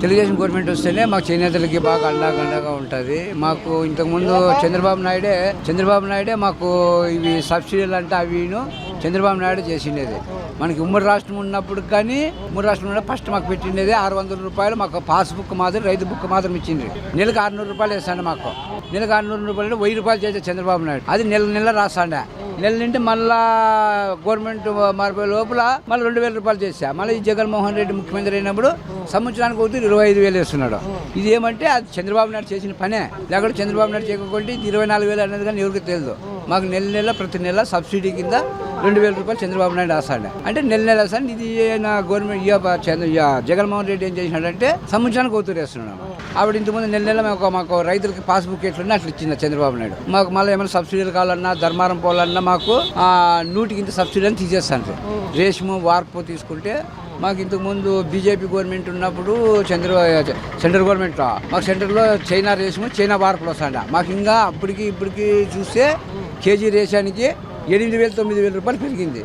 Telugu Desam government వస్తేనే మాకు చేనేతలకి బాగా అండగా ఉంటుంది. మాకు ఇంతకుముందు చంద్రబాబు నాయుడే మాకు ఇవి సబ్సిడీలు అంటే అవిను చంద్రబాబు నాయుడు చేసిండేది. మనకి ఉమ్మడి రాష్ట్రం ఉన్నప్పుడు కానీ ఫస్ట్ మాకు పెట్టిండేది 600 రూపాయలు మాకు పాస్బుక్ మాదిరి రైతు బుక్ మాత్రం ఇచ్చింది. నెలకు 600 రూపాయలు వేస్తాండే మాకు. నెలకు 600 రూపాయలు 1000 రూపాయలు చేసే చంద్రబాబు నాయుడు అది నెల రాస్తాండే. నెల నుండి మళ్ళా గవర్నమెంట్ మారిపోయే లోపల మళ్ళీ 2000 రూపాయలు చేసా. మళ్ళీ ఈ జగన్మోహన్ రెడ్డి ముఖ్యమంత్రి అయినప్పుడు సంవత్సరానికి ఒకటి 25,000 వేస్తున్నాడు. ఇది ఏమంటే అది చంద్రబాబు నాయుడు చేసిన పనే. లేకపోతే చంద్రబాబు నాయుడు చేయకుంటే ఇది 24,000 అనేది కానీ ఎవరికి తెలియదు. మాకు ప్రతి నెల సబ్సిడీ కింద 2,000 రూపాయలు చంద్రబాబు నాయుడు వేస్తాడు. అంటే నెల వేస్తాడు. ఇది నా గవర్నమెంట్ జగన్మోహన్ రెడ్డి ఏం చేసినాడంటే సంవత్సరానికి ఒకటి వేస్తున్నాడు. ఆవిడ ఇంతకుముందు నెల మాకు రైతులకి పాస్బుక్ ఎట్లున్నా అట్లా ఇచ్చింది చంద్రబాబు నాయుడు. మాకు మళ్ళీ ఏమైనా సబ్సిడీలు కావాలన్నా ధర్మారం పోవాలన్నా మాకు 100కి సబ్సిడీ అని తీసేస్తాను. రేషము వార్పు తీసుకుంటే మాకు ఇంతకుముందు బీజేపీ గవర్నమెంట్ ఉన్నప్పుడు సెంట్రల్ గవర్నమెంట్లో మాకు సెంటర్లో చైనా రేషము చైనా వార్పులు వస్తాడ. మాకు ఇంకా ఇప్పటికి చూస్తే కేజీ రేషానికి 8,000 9,000 రూపాయలు పెరిగింది.